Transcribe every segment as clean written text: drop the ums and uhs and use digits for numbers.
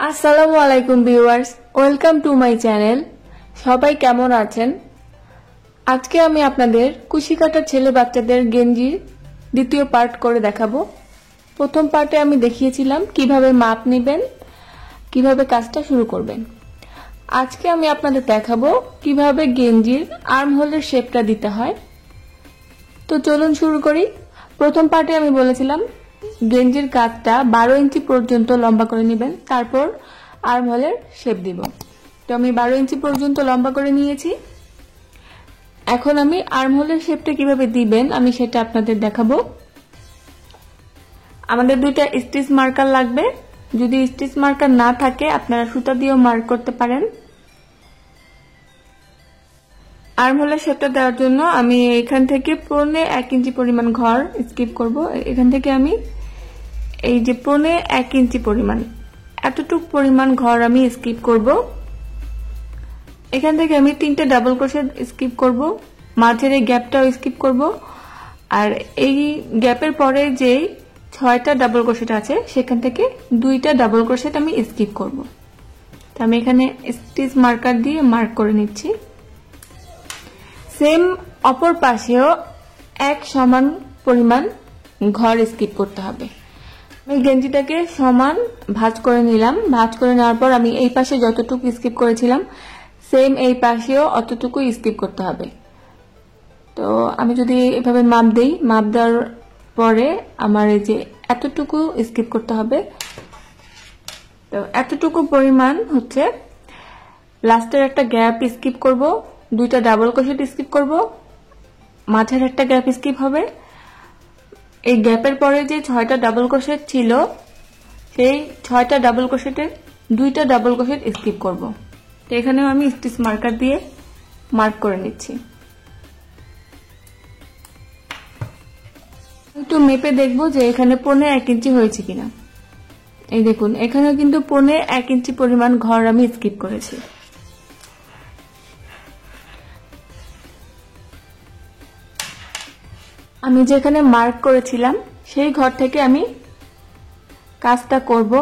আসসালামু আলাইকুম viewers, welcome to my channel. সবাই কেমন আছেন? আজকে আমি আপনাদের কুশি কাটা ছেলে বাচ্চাদের গেঞ্জির দ্বিতীয় পার্ট করে দেখাবো। প্রথম পার্টে আমি দেখিয়েছিলাম কিভাবে মাপ নেবেন, কিভাবে কাজটা শুরু করবেন। আজকে আমি আপনাদের দেখাবো কিভাবে গেঞ্জির আর্ম হোলের শেপটা দিতে হয়। তো চলুন শুরু করি। প্রথম পার্টে আমি বলেছিলাম গেঞ্জির কাজটা 12 ইঞ্চি পর্যন্ত লম্বা করে নেবেন, তারপর আর্ম হোলের শেপ দিব। তো আমি 12 ইঞ্চি পর্যন্ত লম্বা করে নিয়েছি। এখন আমি আর্ম হোলের শেপটা কিভাবে দিবেন আমি সেটা আপনাদের দেখাবো। আমাদের দুইটা স্টিচ মার্কার লাগবে। যদি স্টিচ মার্কার না থাকে আপনারা সুতা দিয়েও মার্ক করতে পারেন। আর্ম হোলের শেপটা দেওয়ার জন্য আমি এখান থেকে 1.25 ইঞ্চি পরিমাণ ঘর স্কিপ করব। এখান থেকে আমি এই যে 1.25 ইঞ্চি পরিমাণ এতটুকু পরিমাণ ঘর আমি স্কিপ করব। এখান থেকে আমি 3টে ডাবল ক্রোশেট স্কিপ করব, মাঝের এই গ্যাপটাও স্কিপ করব, আর এই গ্যাপের পরে যে 6টা ডাবল ক্রোশেট আছে সেখান থেকে 2টা ডাবল ক্রোশেট আমি স্কিপ করব। তো আমি এখানে স্টিচ মার্কার দিয়ে মার্ক করে নিচ্ছি। সেম অপর পাশেও এক সমান পরিমাণ ঘর স্কিপ করতে হবে। আমি গেঞ্জিটাকে সমান ভাঁজ করে নিলাম। ভাঁজ করে নেওয়ার পর আমি এই পাশে যতটুকু স্কিপ করেছিলাম সেম এই পাশেও অতটুকু স্কিপ করতে হবে। তো আমি যদি এভাবে মাপ দেই, মাপ দেওয়ার পরে আমার এই যে এতটুকু স্কিপ করতে হবে। তো এতটুকু পরিমাণ হচ্ছে লাস্টের একটা গ্যাপ স্কিপ করব, 2টা ডাবল ক্রোশেট স্কিপ করব, মাঝের একটা গ্যাপ স্কিপ হবে। এই গ্যাপের পরে যে 6টা ডাবল ক্রোশেট ছিল সেই 6টা ডাবল ক্রোশেটের 2টা ডাবল ক্রোশেট স্কিপ করব। তো এখানেও আমি স্টিচ মার্কার দিয়ে মার্ক করে নিচ্ছি। একটু মেপে দেখবো যে এখানে 1.25 ইঞ্চি হয়েছে কিনা। এই দেখুন এখানেও কিন্তু 1.25 ইঞ্চি পরিমাণ ঘর আমি স্কিপ করেছি। আমি যেখানে মার্ক করেছিলাম সেই ঘর থেকে আমি কাজটা করব।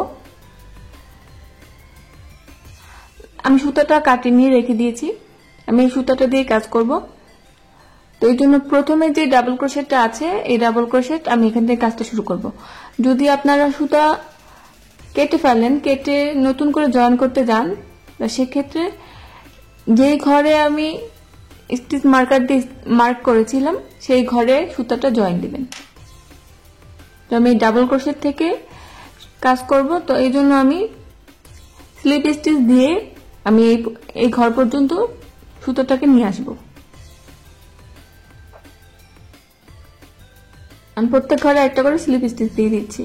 আমি সুতাটা কাটিয়ে নিয়ে রেখে দিয়েছি, আমি এই সুতাটা দিয়ে কাজ করব। তো এই জন্য প্রথমে যে ডাবল ক্রোশেটটা আছে এই ডাবল ক্রোশেট আমি এখান থেকে কাজটা শুরু করব। যদি আপনারা সুতা কেটে ফেলেন, কেটে নতুন করে জয়েন করতে যান, সেক্ষেত্রে যেই ঘরে আমি স্টিচ মার্কার দিয়ে মার্ক করেছিলাম সেই ঘরে সুতাটা জয়েন দিবেন। তো আমি ডাবল ক্রোশেট থেকে কাজ করব। তো এই জন্য আমি স্লিপ স্টিচ দিয়ে আমি এই ঘর পর্যন্ত সুতাটাকে নিয়ে আসব। আমি প্রত্যেক ঘরে একটা করে স্লিপ স্টিচ দিয়ে দিচ্ছি।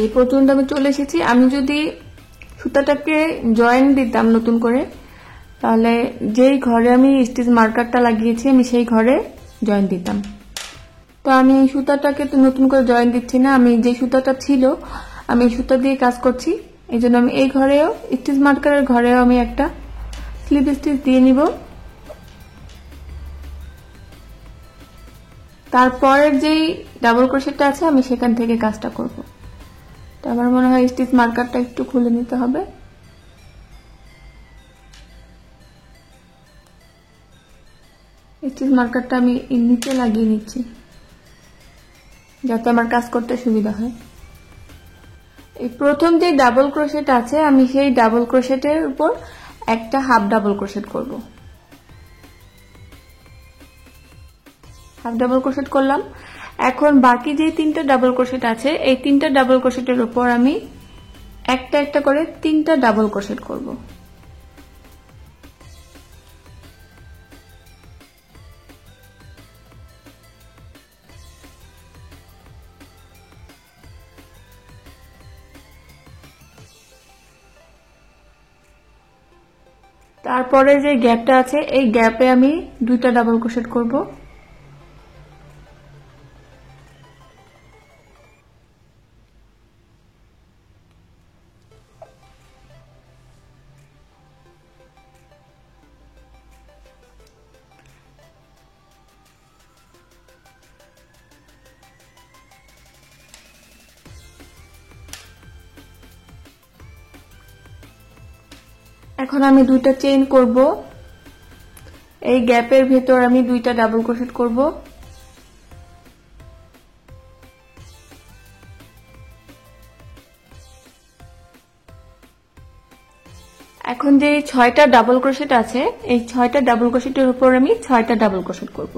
এই পর্যন্ত আমি চলে এসেছি। আমি যদি সুতাটাকে জয়েন দিতাম নতুন করে, তাহলে যেই ঘরে আমি স্টিচ মার্কারটা লাগিয়েছি আমি সেই ঘরে জয়েন দিতাম। তো আমি এই সুতাটাকে তো নতুন করে জয়েন দিচ্ছি না, আমি যে সুতাটা ছিল আমি সুতা দিয়ে কাজ করছি। এই জন্য আমি এই ঘরেও স্টিচ মার্কারের ঘরেও আমি একটা স্লিপ স্টিচ দিয়ে নিব। তারপরের যেই ডাবল ক্রোশেটটা আছে আমি সেখান থেকে কাজটা করব। তো আমার মনে হয় স্টিচ মার্কারটা একটু খুলে নিতে হবে। স্টিচ মার্কারটা আমি নিচে লাগিয়ে নিচ্ছি যাতে আমার কাজ করতে সুবিধা হয়। এই প্রথম যে ডাবল ক্রোশেট আছে আমি সেই ডাবল ক্রোশেটের উপর একটা হাফ ডাবল ক্রোশেট করব। হাফ ডাবল ক্রোশেট করলাম। এখন বাকি যে 3টা ডাবল ক্রোশেট আছে এই 3টা ডাবল ক্রোশেটের উপর আমি একটা একটা করে 3টা ডাবল ক্রোশেট করব। তারপরে যে গ্যাপটা আছে এই গ্যাপে আমি দুইটা ডাবল ক্রোশেট করব। এখন আমি দুইটা চেইন করব। এই গ্যাপের ভেতর আমি দুইটা ডাবল ক্রোশেট করব। এখন যে 6টা ডাবল ক্রোশেট আছে এই 6টা ডাবল ক্রোশেটের উপর আমি 6টা ডাবল ক্রোশেট করব।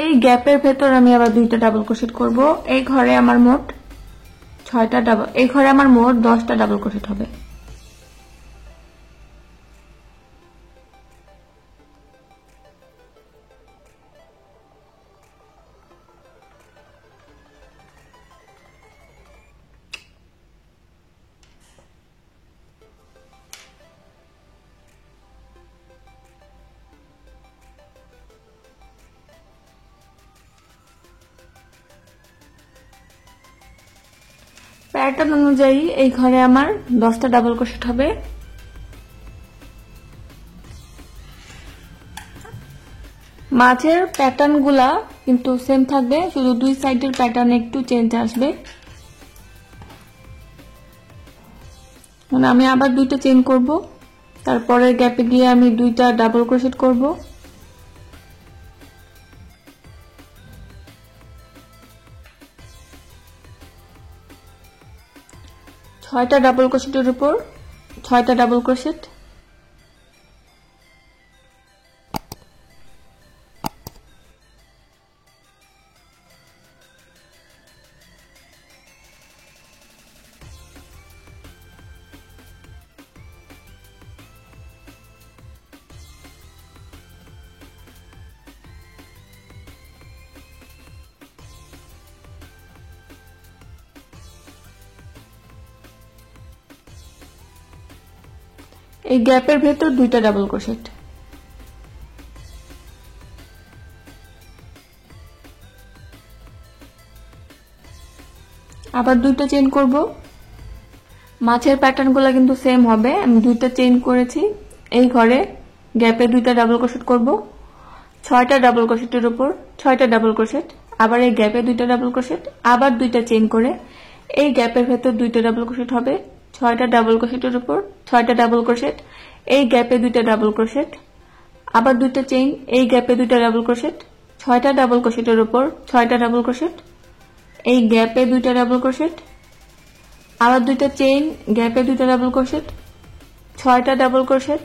এই গ্যাপের ভেতর আমি আবার দুইটা ডাবল ক্রোশেট করব। এই ঘরে আমার মোট 6টা ডাবল, এই ঘরে আমার মোট 10টা ডাবল ক্রোশেট হবে। প্যাটার্ন অনুযায়ী এই ঘরে আমার 10টা ডাবল ক্রোশেট হবে। মাঝের প্যাটার্নগুলা কিন্তু সেম থাকবে, শুধু দুই সাইডের প্যাটার্ন একটু চেঞ্জ আসবে। মানে আমি আবার দুইটা চেইন করব, তারপরে গ্যাপে গিয়ে আমি দুইটা ডাবল ক্রোশেট করব। ছয়টা ডাবল ক্রোশেটের উপর 6টা ডাবল ক্রোশেট। এই গ্যাপের ভেতর দুইটা ডাবল ক্রোশেট। আবার দুইটা চেইন করব। মাছের প্যাটার্নগুলো কিন্তু সেম হবে। আমি দুইটা চেইন করেছি, এই ঘরে গ্যাপে দুইটা ডাবল ক্রোশেট করব। 6টা ডাবল ক্রোশেটের উপর 6টা ডাবল ক্রোশেট, আবার এই গ্যাপে দুইটা ডাবল ক্রোশেট, আবার দুইটা চেইন করে এই গ্যাপের ভেতর দুইটা ডাবল ক্রোশেট হবে। 6টা ডাবল ক্রোশেটের উপর 6টা ডাবল ক্রোশেট, এই গ্যাপে দুইটা ডাবল ক্রোশেট, আবার দুইটা চেইন, এই গ্যাপে দুইটা ডাবল ক্রোশেট, 6টা ডাবল ক্রোশেটের উপর 6টা ডাবল ক্রোশেট, এই গ্যাপে দুইটা ডাবল ক্রোশেট, আবার দুইটা চেইন, গ্যাপে দুইটা ডাবল ক্রোশেট, 6টা ডাবল ক্রোশেট,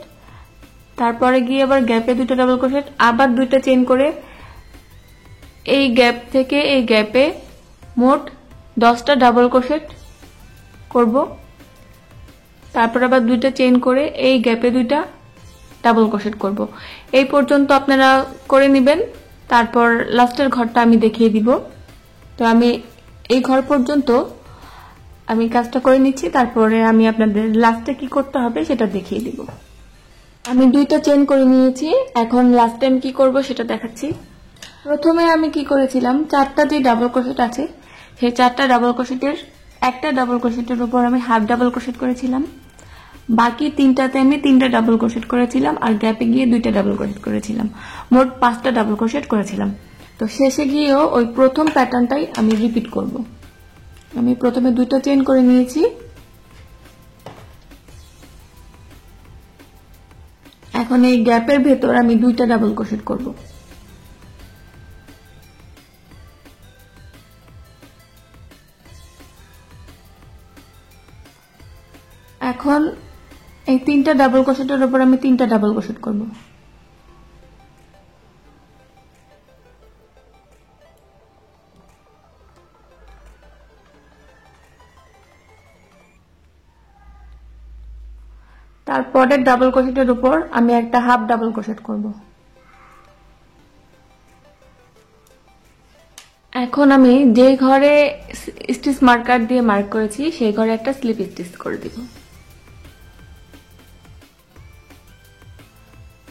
তারপরে গিয়ে আবার গ্যাপে দুইটা ডাবল ক্রোশেট, আবার দুইটা চেইন করে এই গ্যাপ থেকে এই গ্যাপে মোট 10টা ডাবল ক্রোশেট করব। তারপর আবার দুইটা চেইন করে এই গ্যাপে দুইটা ডাবল ক্রোশেট করব। এই পর্যন্ত আপনারা করে নেবেন, তারপর লাস্টের ঘরটা আমি দেখিয়ে দিব। তো আমি এই ঘর পর্যন্ত আমি কাজটা করে নিচ্ছি, তারপরে আমি আপনাদের লাস্টে কি করতে হবে সেটা দেখিয়ে দিব। আমি দুইটা চেইন করে নিয়েছি, এখন লাস্ট টাইম কি করব সেটা দেখাচ্ছি। প্রথমে আমি কি করেছিলাম, 4টা যে ডাবল ক্রোশেট আছে সেই 4টা ডাবল ক্রোশেটের একটা ডাবল ক্রোশেটের উপর আমি হাফ ডাবল ক্রোশেট করেছিলাম, বাকি 3টাতে আমি 3টা ডাবল ক্রোশেট করেছিলাম, আর গ্যাপে গিয়ে 2টা ডাবল ক্রোশেট করেছিলাম, মোট 5টা ডাবল ক্রোশেট করেছিলাম। তো শেষে গিয়েও ওই প্রথম প্যাটার্নটাই আমি রিপিট করব। আমি প্রথমে দুইটা চেইন করে নিয়েছি, এখন এই গ্যাপের ভেতর আমি 2টা ডাবল ক্রোশেট করব। এখন এই 3টা ডাবল ক্রোশেটের উপর আমি 3টা ডাবল ক্রোশেট করব। তারপরে ডাবল ক্রোশেটের উপর আমি একটা হাফ ডাবল ক্রোশেট করব। এখন আমি যে ঘরে স্টিচ মার্কার দিয়ে মার্ক করেছি সেই ঘরে একটা স্লিপ স্টিচ করে দিব।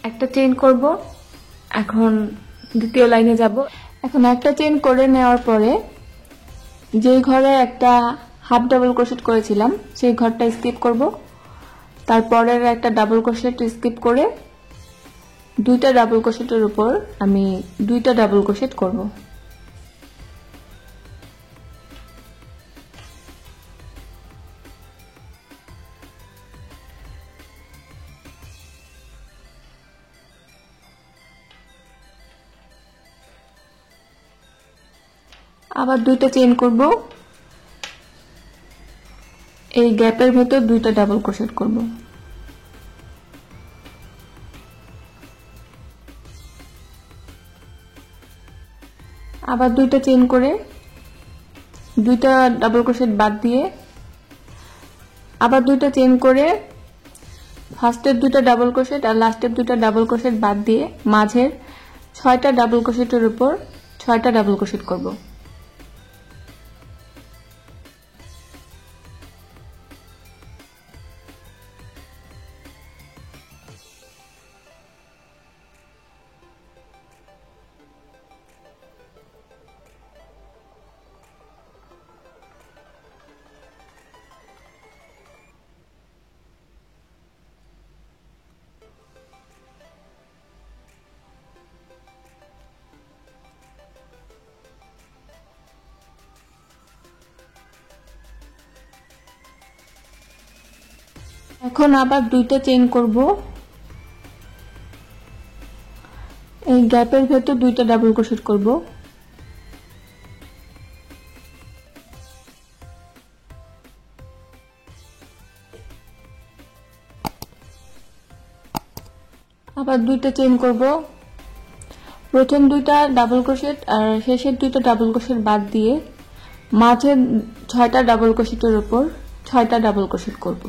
একটা চেইন করব। এখন দ্বিতীয় লাইনে যাব। এখন একটা চেইন করে নেওয়ার পরে যে ঘরে একটা হাফ ডাবল ক্রোশেট করেছিলাম সেই ঘরটা স্কিপ করব। তারপরের একটা ডাবল ক্রোশেট স্কিপ করে 2টা ডাবল ক্রোশেটের উপর আমি 2টা ডাবল ক্রোশেট করব। আবার 2টা চেইন করব। এই গ্যাপের ভেতর 2টা ডাবল ক্রোশেট করব। আবার 2টা চেইন করে 2টা ডাবল ক্রোশেট বাদ দিয়ে আবার 2টা চেইন করে ফার্স্টের 2টা ডাবল ক্রোশেট আর লাস্টের 2টা ডাবল ক্রোশেট বাদ দিয়ে মাঝের 6টা ডাবল ক্রোশেটের উপর 6টা ডাবল ক্রোশেট করব। এখন আবার 2টা চেইন করব। এই গ্যাপের ভেতর 2টা ডাবল ক্রোশেট করব। আবার 2টা চেইন করব। প্রথম 2টা ডাবল ক্রোশেট আর শেষের 2টা ডাবল ক্রোশেট বাদ দিয়ে মাঝের 6টা ডাবল ক্রোশেটের উপর 6টা ডাবল ক্রোশেট করব।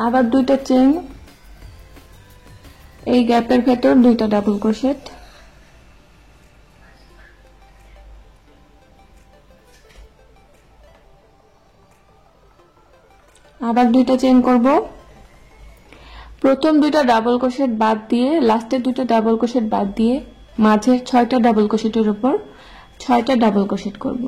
আবার 2টা চেইন, এই গ্যাপের ভেতর 2টা ডাবল ক্রোশেট, আবার 2টা চেইন করব। প্রথম 2টা ডাবল ক্রোশেট বাদ দিয়ে লাস্টের 2টা ডাবল ক্রোশেট বাদ দিয়ে মাঝের 6টা ডাবল ক্রোশেটের উপর 6টা ডাবল ক্রোশেট করব।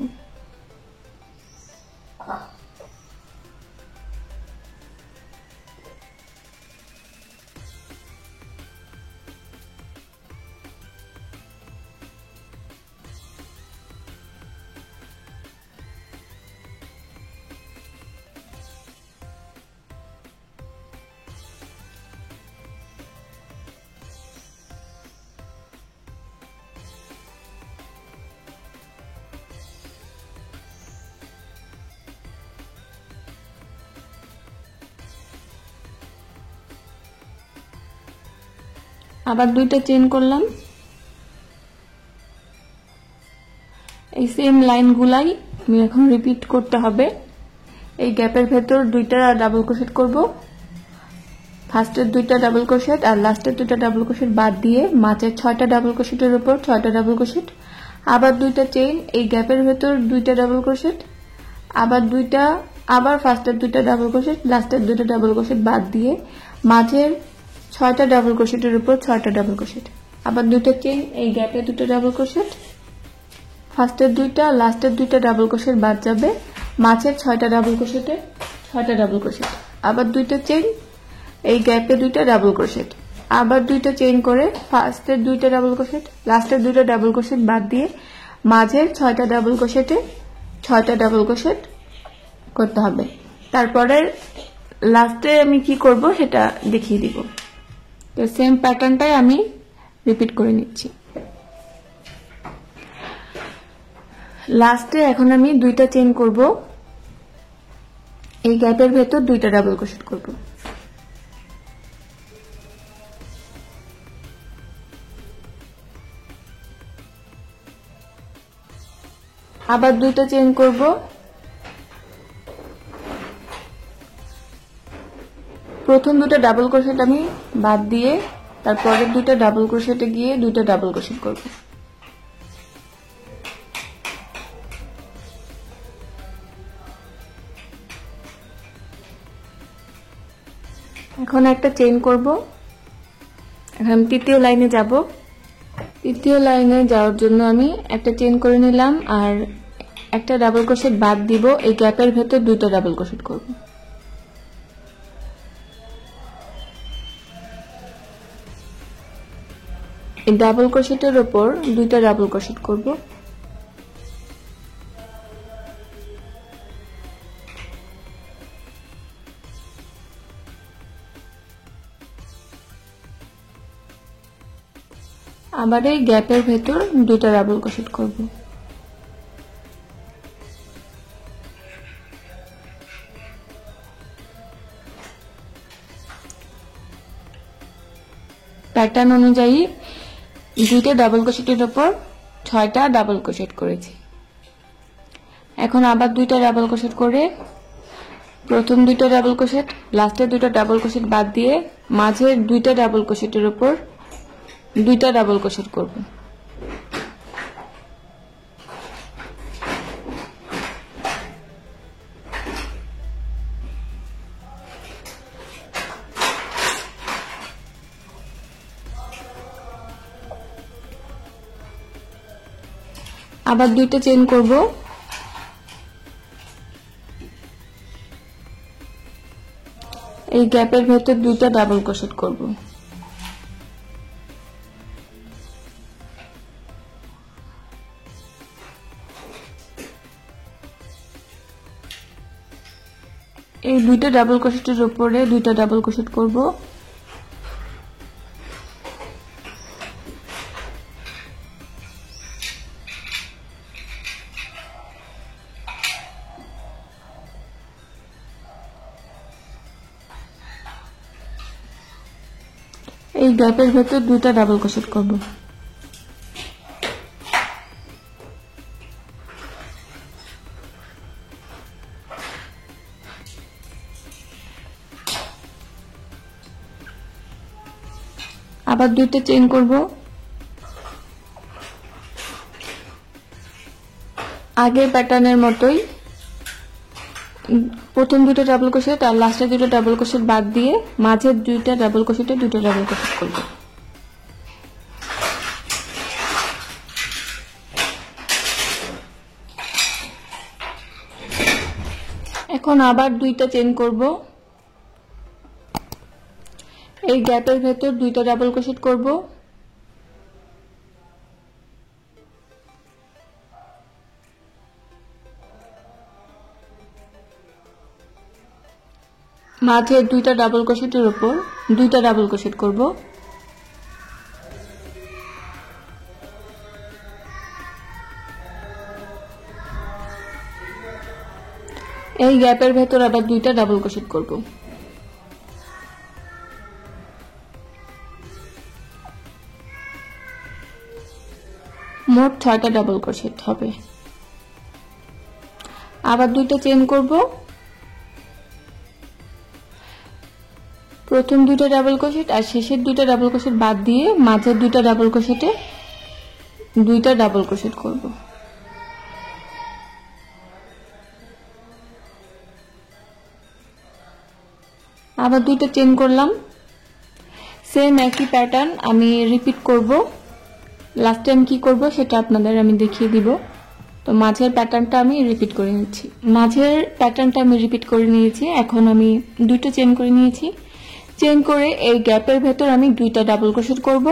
আবার 2টা চেইন করলাম। এই সেম লাইনগুলাই আমি এখন রিপিট করতে হবে। এই গ্যাপের ভেতর 2টা ডাবল ক্রোশেট করব, ফার্স্টের দুইটা ডাবল ক্রোশেট আর লাস্টের দুইটা ডাবল ক্রোশেট বাদ দিয়ে মাঝের 6টা ডাবল ক্রোশেটের উপর 6টা ডাবল ক্রোশেট, আবার দুইটা চেইন, এই গ্যাপের ভেতর দুইটা ডাবল ক্রোশেট, আবার ফার্স্টের দুইটা ডাবল ক্রোশেট, লাস্টের দুইটা ডাবল ক্রোশেট বাদ দিয়ে মাঝের 6টা ডাবল ক্রোশেটের উপর 6টা ডাবল ক্রোশেট, আবার দুইটা চেইন, এই গ্যাপে দুটো ডাবল ক্রোশেট, ফার্স্টের দুইটা লাস্টের দুইটা ডাবল ক্রোশেট বাদ যাবে, মাঝের 6টা ডাবল ক্রোশেটে 6টা ডাবল ক্রোশেট, আবার দুইটা চেইন, এই গ্যাপে দুইটা ডাবল ক্রোশেট, আবার দুইটা চেইন করে ফার্স্টের দুইটা ডাবল ক্রোশেট, লাস্টের দুইটা ডাবল ক্রোশেট বাদ দিয়ে মাঝের 6টা ডাবল ক্রোশেটে 6টা ডাবল ক্রোশেট করতে হবে। তারপরে লাস্টে আমি কি করব সেটা দেখিয়ে দিব। তো সেম প্যাটার্নটাই আমি রিপিট করে নিচ্ছি। লাস্টে এখন আমি দুইটা চেইন করব, এই গ্যাপের ভেতর দুইটা ডাবল ক্রোশেট করব, আবার দুইটা চেইন করব, প্রথম দুটো ডাবল ক্রোশেট আমি বাদ দিয়ে তারপরে দুটো ডাবল ক্রোশেটে গিয়ে দুটো ডাবল ক্রোশেট করব, এখন একটা চেইন করব। এখন আমি তৃতীয় লাইনে যাব। তৃতীয় লাইনে যাওয়ার জন্য আমি একটা চেইন করে নিলাম আর একটা ডাবল ক্রোশেট বাদ দিব, এই গ্যাপের ভেতর দুটো ডাবল ক্রোশেট করব, এই ডাবল ক্রোশেটের উপর দুইটা ডাবল ক্রোশেট করব, আবার এই গ্যাপের ভেতর দুইটা ডাবল ক্রোশেট করব, প্যাটার্ন অনুযায়ী দুইটা ডাবল ক্রোশেটের উপর 6টা ডাবল ক্রোশেট করেছি। এখন আবার দুইটা ডাবল ক্রোশেট করে প্রথম দুইটা ডাবল ক্রোশেট লাস্টের দুইটা ডাবল ক্রোশেট বাদ দিয়ে মাঝের দুইটা ডাবল ক্রোশেটের উপর দুইটা ডাবল ক্রোশেট করব, আবার দুইটা চেইন করব, এই গ্যাপের ভেতর দুইটা ডাবল ক্রোশেট করব, এই দুইটা ডাবল ক্রোশেটের উপরে দুইটা ডাবল ক্রোশেট করব, এই গ্যাপের ভেতর দুইটা ডাবল ক্রোশেট করব, আবার দুইটা চেইন করব, আগের প্যাটার্নের মতোই প্রথম দুটো ডাবল ক্রোশেট আর লাস্টের দুটো ডাবল ক্রোশেট বাদ দিয়ে মাঝের দুইটা ডাবল ক্রোশেটে দুটো ডাবল ক্রোশেট করব, এখন আবার দুইটা চেইন করব, এই গ্যাপের ভেতর দুইটা ডাবল ক্রোশেট করব, মাঝে দুইটা ডাবল ক্রোশেটের উপর দুইটা ডাবল ক্রোশেট করব, এই গ্যাপের ভেতর আবার দুইটা ডাবল ক্রোশেট করব, মোট 6টা ডাবল ক্রোশেট হবে। আবার দুইটা চেইন করব, প্রথম দুইটা ডাবল ক্রোশেট আর শেষের দুইটা ডাবল ক্রোশেট বাদ দিয়ে মাঝের দুইটা ডাবল ক্রোশেটে দুইটা ডাবল ক্রোশেট করব। আবার দুইটা চেন করলাম, সেম একই প্যাটার্ন আমি রিপিট করব। লাস্টে আমি কি করব সেটা আপনাদের আমি দেখিয়ে দিব। তো মাঝের প্যাটার্নটা আমি রিপিট করে নিচ্ছি। এখন আমি দুইটা চেন করে নিয়েছি। চেন করে এই গ্যাপের ভেতর আমি দুইটা ডাবল ক্রোশেট করব।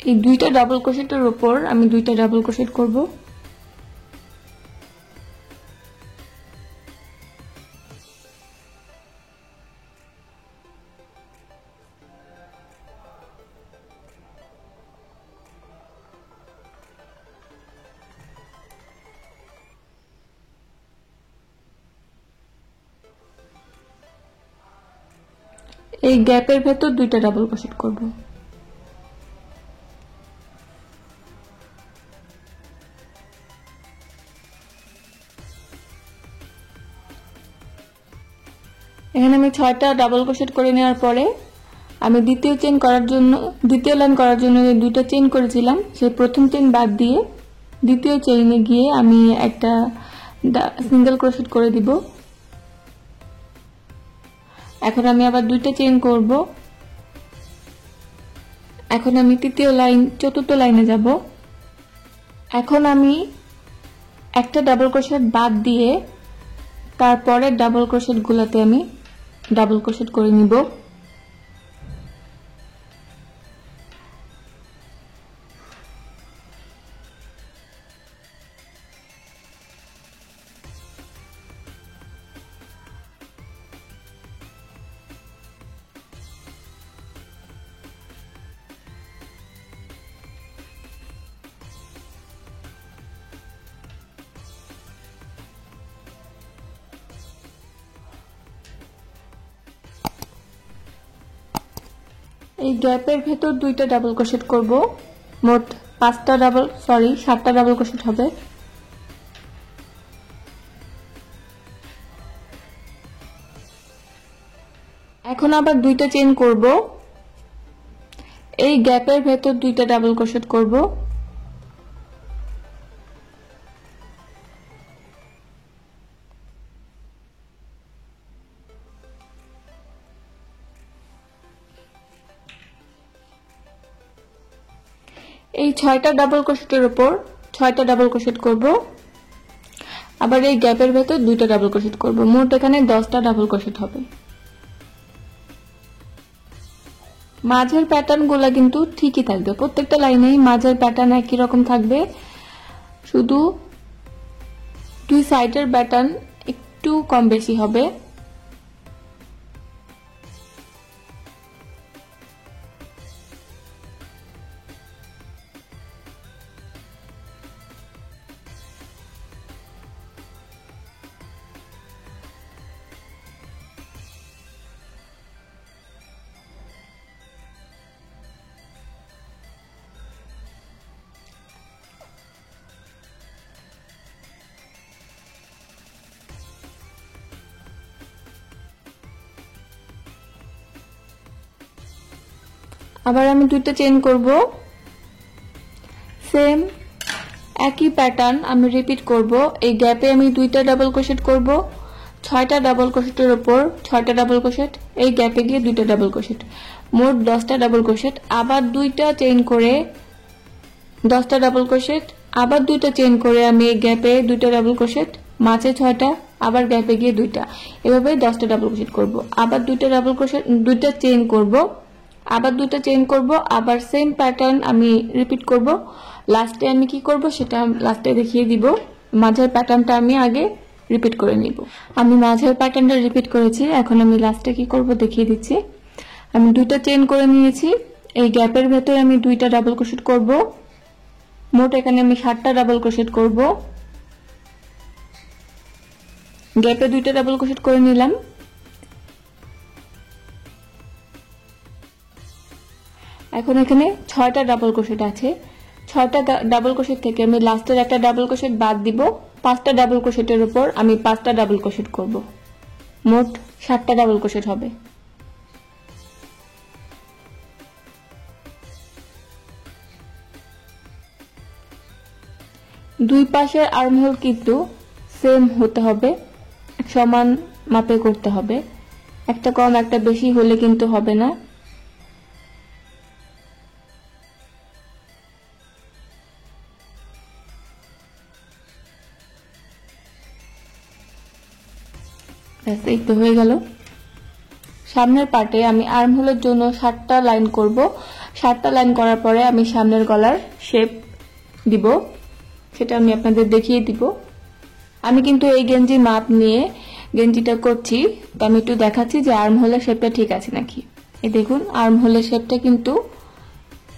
এই দুইটা ডাবল ক্রোশেটের উপর আমি দুইটা ডাবল ক্রোশেট করব। এই গ্যাপের ভেতর দুইটা ডাবল ক্রোশেট করব। এখানে আমি 6টা ডাবল ক্রোশেট করে নেওয়ার পরে আমি দ্বিতীয় লাইন করার জন্য দুইটা চেন করেছিলাম, সেই প্রথম চেন বাদ দিয়ে দ্বিতীয় চেইনে গিয়ে আমি একটা সিঙ্গেল ক্রোশেট করে দিব। এখন আমি আবার দুইটা চেন করব। এখন আমি চতুর্থ লাইনে যাব। এখন আমি একটা ডাবল ক্রোশেট বাদ দিয়ে তারপরে ডাবল ক্রোশেট গুলাতে আমি ডাবল ক্রোশেট করে নিব। এই গ্যাপের ভেতর দুইটা ডাবল ক্রোশেট করব। মোট 7টা ডাবল ক্রোশেট হবে। এখন আবার দুইটা চেন করব। এই গ্যাপের ভেতর দুইটা ডাবল ক্রোশেট করব। এই 6টা ডাবল ক্রোশেটের উপর 6টা ডাবল ক্রোশেট করব। আবার এই গ্যাপের ভেতর দুইটা ডাবল ক্রোশেট করব। মোট এখানে 10টা ডাবল ক্রোশেট হবে। মাঝের প্যাটার্নগুলো কিন্তু ঠিকই থাকবে, প্রত্যেকটা লাইনেই মাঝের প্যাটার্ন একই রকম থাকবে, শুধু দুই সাইডের প্যাটার্ন একটু কম বেশি হবে। আবার আমি দুইটা চেন করব। সেম একই প্যাটার্ন আমি রিপিট করব। এই গ্যাপে আমি দুইটা ডাবল ক্রোশেট করব। 6টা ডাবল ক্রোশেটের উপর 6টা ডাবল ক্রোশেট, এই গ্যাপে গিয়ে দুইটা ডাবল ক্রোশেট, মোট 10টা ডাবল ক্রোশেট। আবার দুইটা চেন করে 10টা ডাবল ক্রোশেট, আবার দুইটা চেন করে আমি এই গ্যাপে দুইটা ডাবল ক্রোশেট, মাঝে 6টা, আবার গ্যাপে গিয়ে দুইটা, এভাবে 10টা ডাবল ক্রোশেট করব। আবার দুইটা ডাবল ক্রোশেট, দুইটা চেন করব, আবার দুইটা চেন করব, আবার সেম প্যাটার্ন আমি রিপিট করব। লাস্টে আমি কি করব সেটা লাস্টে দেখিয়ে দিব। মাঝের প্যাটার্নটা আমি আগে রিপিট করে নিব। আমি মাঝের প্যাটার্নটা রিপিট করেছি, এখন আমি লাস্টে কি করব দেখিয়ে দিচ্ছি। আমি দুইটা চেন করে নিয়েছি, এই গ্যাপের ভেতরে আমি দুইটা ডাবল ক্রোশেট করব। মোট এখানে আমি 7টা ডাবল ক্রোশেট করব। গ্যাপে দুইটা ডাবল ক্রোশেট করে নিলাম। এখন এখানে 6টা ডাবল ক্রোশেট আছে, 6টা ডাবল ক্রোশেট থেকে আমি লাস্টের একটা ডাবল ক্রোশেট বাদ দিব। 5টা ডাবল ক্রোশেটের উপর আমি 5টা ডাবল ক্রোশেট করব। মোট 7টা ডাবল ক্রোশেট হবে। দুই পাশের আর্মহোল কিন্তু সেম হতে হবে, সমান মাপে করতে হবে। একটা কম একটা বেশি হলে কিন্তু হবে না। এই তো হয়ে গেল। সামনের পার্টে আমি আর্মহোলের জন্য 7টা লাইন করব। 7টা লাইন করার পরে আমি সামনের গলার শেপ দিব, সেটা আমি আপনাদের দেখিয়ে দিব। আমি কিন্তু এই গেঞ্জি মাপ নিয়ে গেঞ্জিটা করছি, তো আমি একটু দেখাচ্ছি যে আর্মহোলের শেপটা ঠিক আছে নাকি। এই দেখুন আর্মহোলের শেপটা কিন্তু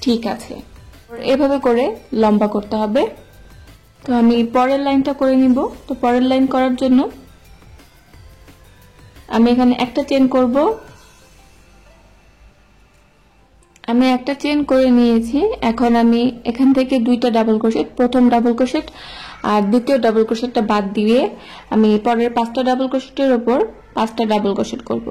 ঠিক আছে। এভাবে করে লম্বা করতে হবে। তো আমি পরের লাইনটা করে নিব। তো পরের লাইন করার জন্য আমি এখানে একটা চেন করব। আমি একটা চেন করে নিয়েছি। এখন আমি এখান থেকে 2টা ডাবল ক্রোশেট, প্রথম ডাবল ক্রোশেট আর দ্বিতীয় ডাবল ক্রোশেটটা বাদ দিয়ে আমি পরের 5টা ডাবল ক্রোশেটের উপর 5টা ডাবল ক্রোশেট করব।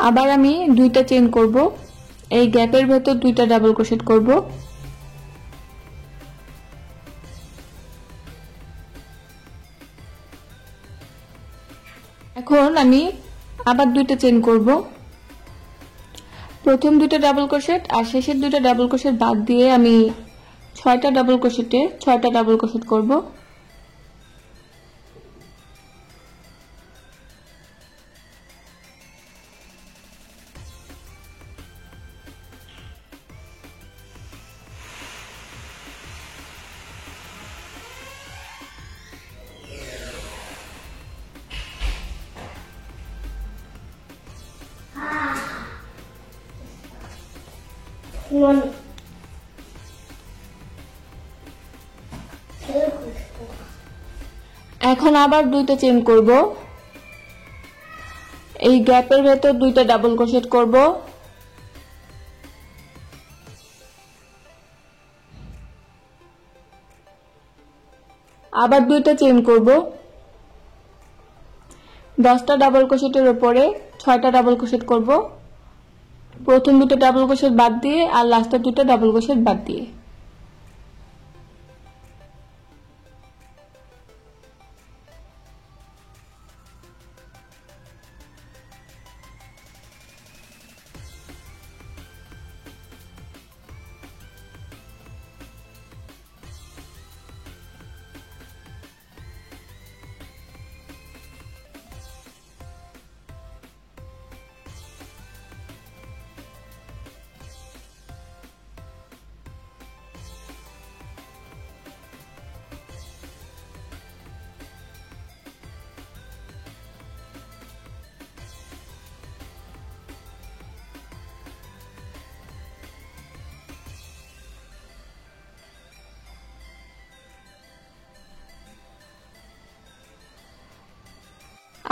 আবার আমি 2টা চেন করব। এই গ্যাপের ভেতর 2টা ডাবল ক্রোশেট করব। এখন আমি আবার 2টা চেন করব। প্রথম 2টা ডাবল ক্রোশেট আর শেষের 2টা ডাবল ক্রোশেট বাদ দিয়ে আমি 6টা ডাবল ক্রোশেটে 6টা ডাবল ক্রোশেট করব। এখন আবার 2টা চেন করব। এই গ্যাপের ভেতর 2টা ডাবল ক্রোশেট করব। আবার 2টা চেন করব। 10টা ডাবল ক্রোশেটের উপরে 6টা ডাবল ক্রোশেট করব। প্রথম 2টা ডাবল ক্রোশেট বাদ দিয়ে আর লাস্টের 2টা ডাবল ক্রোশেট বাদ দিয়ে।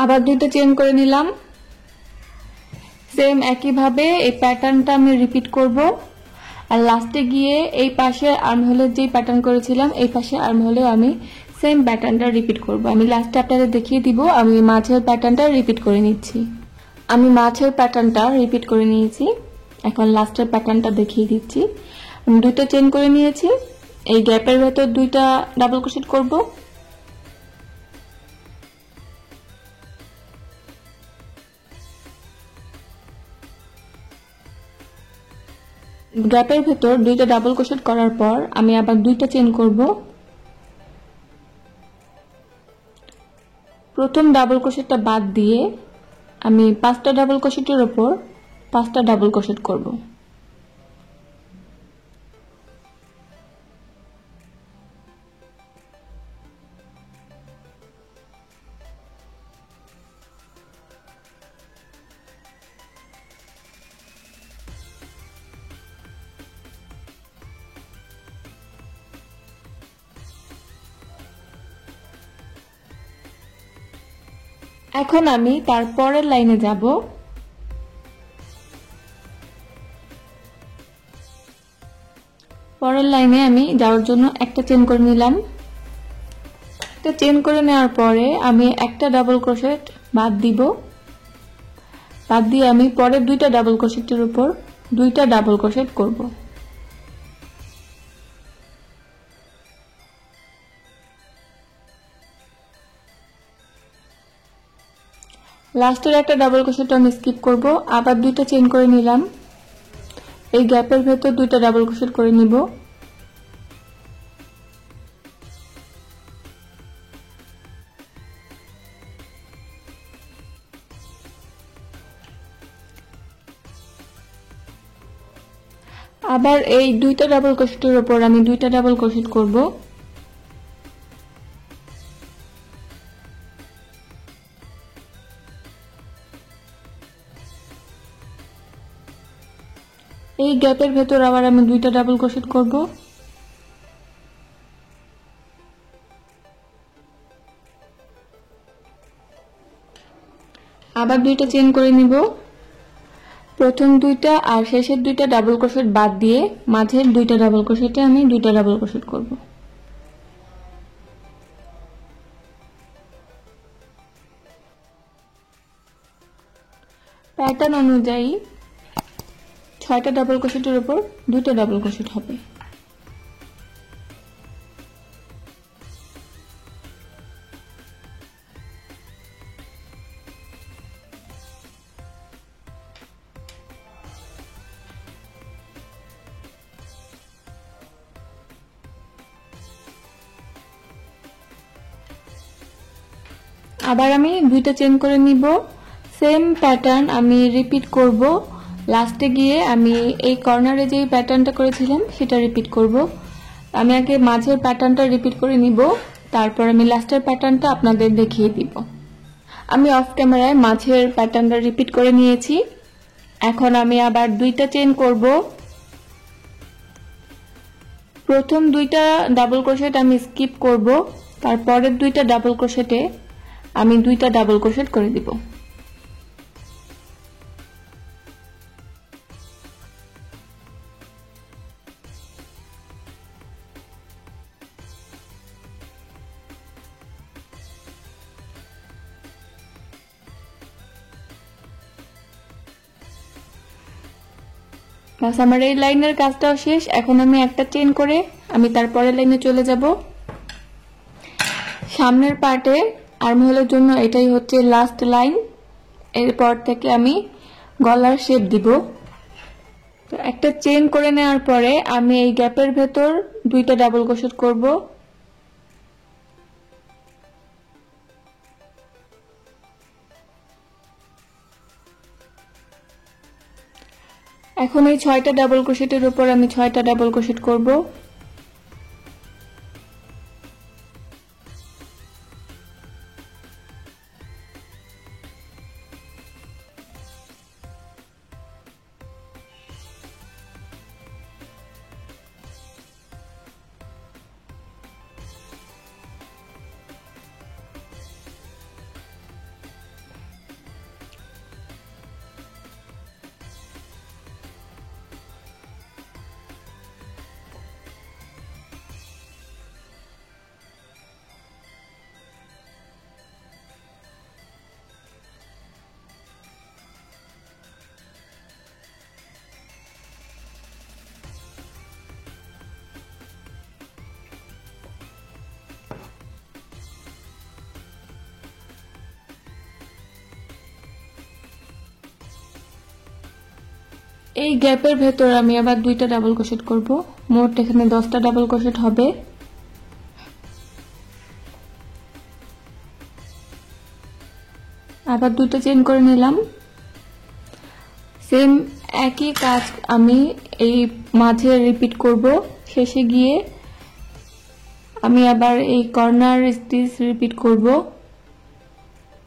আবার 2টা চেন করে নিলাম। সেম একইভাবে এই প্যাটার্নটা আমি রিপিট করব। আর লাস্টে গিয়ে এই পাশে আর্মহোলের যে প্যাটার্ন করেছিলাম এই পাশে আর্মহোলেও আমি সেম প্যাটার্নটা রিপিট করব। আমি লাস্টে আপনাদের দেখিয়ে দিব। আমি মাঝের প্যাটার্নটা রিপিট করে নিচ্ছি। আমি মাঝের প্যাটার্নটা রিপিট করে নিয়েছি। এখন লাস্টের প্যাটার্নটা দেখিয়ে দিচ্ছি। আমি 2টা চেন করে নিয়েছি। এই গ্যাপের ভেতর 2টা ডাবল ক্রোশেট করব। গ্যাপের ভেতর 2টা ডাবল ক্রোশেট করার পর আমি আবার 2টা চেন করব। প্রথম ডাবল ক্রোশেটটা বাদ দিয়ে আমি 5টা ডাবল ক্রোশেটের উপর 5টা ডাবল ক্রোশেট করব। এখন আমি তার পরের লাইনে যাব। পরের লাইনে আমি যাওয়ার জন্য একটা চেন করে নিলাম। একটা চেন করে নেওয়ার পরে আমি একটা ডাবল ক্রোশেট বাদ দিব। বাদ দিয়ে আমি পরের দুইটা ডাবল ক্রোশেটের উপর দুইটা ডাবল ক্রোশেট করব। লাস্টের একটা ডাবল ক্রোশেট আমি স্কিপ করব, আবার দুইটা চেন করে নিলাম। এই গ্যাপের ভেতর দুইটা ডাবল ক্রোশেট করে নিব। আবার এই দুইটা ডাবল ক্রোশেটের উপর আমি দুইটা ডাবল ক্রোশেট করব। এই গ্যাপের ভেতর আবার আমি দুইটা ডাবল ক্রোশেট করব। আবার দুইটা চেন করে নিব। প্রথম দুইটা আর শেষের দুইটা ডাবল ক্রোশেট বাদ দিয়ে মাঝের দুইটা ডাবল ক্রোশেটে আমি দুইটা ডাবল ক্রোশেট করব। প্যাটার্ন অনুযায়ী 6টা ডাবল ক্রোশেটের উপর দুইটা ডাবল ক্রোশেট হবে। আবার আমি দুইটা চেন করে নিব। সেম প্যাটার্ন আমি রিপিট করব। লাস্টে গিয়ে আমি এই কর্নারে যে প্যাটার্নটা করেছিলাম সেটা রিপিট করব। আমি আগে মাঝের প্যাটার্নটা রিপিট করে নিব, তারপর আমি লাস্টের প্যাটার্নটা আপনাদের দেখিয়ে দিব। আমি অফ ক্যামেরায় মাঝের প্যাটার্নটা রিপিট করে নিয়েছি। এখন আমি আবার দুইটা চেন করব। প্রথম দুইটা ডাবল ক্রোশেট আমি স্কিপ করব, তারপরের দুইটা ডাবল ক্রোশেটে আমি দুইটা ডাবল ক্রোশেট করে দিব। বাস আমার এই লাইনের কাজটাও শেষ। এখন আমি একটা চেন করে আমি তারপরের লাইনে চলে যাব। সামনের পার্টে আর্মহোলের জন্য এটাই হচ্ছে লাস্ট লাইন। এরপর থেকে আমি গলার শেপ দিব। তো একটা চেন করে নেওয়ার পরে আমি এই গ্যাপের ভেতর দুইটা ডাবল ক্রোশেট করব। এখন এই 6টা ডাবল ক্রোশেটের উপর আমি 6টা ডাবল ক্রোশেট করব। এই গ্যাপের ভেতর আমি আবার দুইটা ডাবল ক্রোশেট করব। মোট এখানে 10টা ডাবল ক্রোশেট হবে। আবার দুটো চেন করে নিলাম। সেম একই কাজ আমি এই মাঝে রিপিট করব। শেষে গিয়ে আমি আবার এই কর্নার স্টিচ রিপিট করব।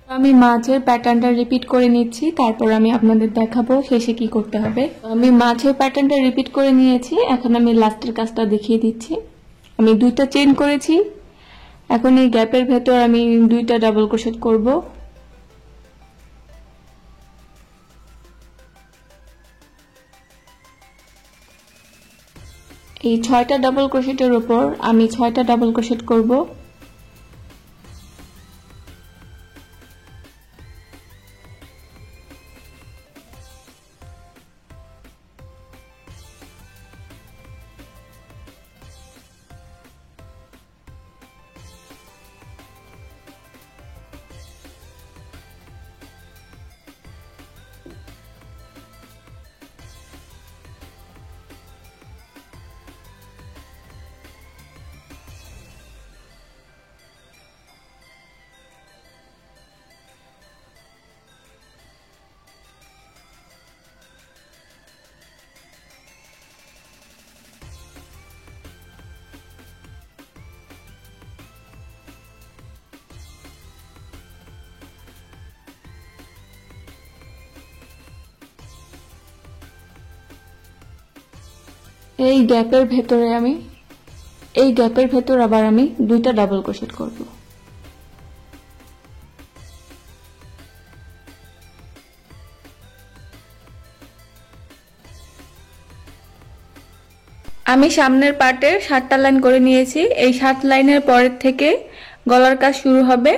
আমি মাঝের প্যাটার্নটা রিপিট করে নিচ্ছি, তারপর আমি আপনাদের দেখাবো শেষে কি করতে হবে। আমি মাঝের প্যাটার্নটা রিপিট করে নিয়েছি, এখন আমি লাস্টের কাজটা দেখিয়ে দিচ্ছি। আমি দুইটা চেন করেছি। এখন এই গ্যাপের ভেতর আমি দুইটা ডাবল ক্রোশেট করব। এই 6টা ডাবল ক্রোশেটের উপর আমি 6টা ডাবল ক্রোশেট করব। এই গ্যাপের ভেতর আবার আমি 2টা ডাবল ক্রোশেট করব। আমি সামনের পার্টে 7টা লাইন করে নিয়েছি। এই 7 লাইনের পরের থেকে গলার কাজ শুরু হবে।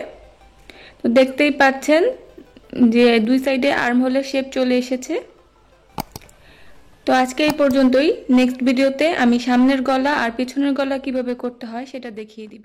তো দেখতেই পাচ্ছেন যে দুই সাইডে আর্ম হোলের শেপ চলে এসেছে। তো আজকে এই পর্যন্তই। নেক্সট ভিডিওতে আমি সামনের গলা আর পিছনের গলা কিভাবে করতে হয় সেটা দেখিয়ে দিব।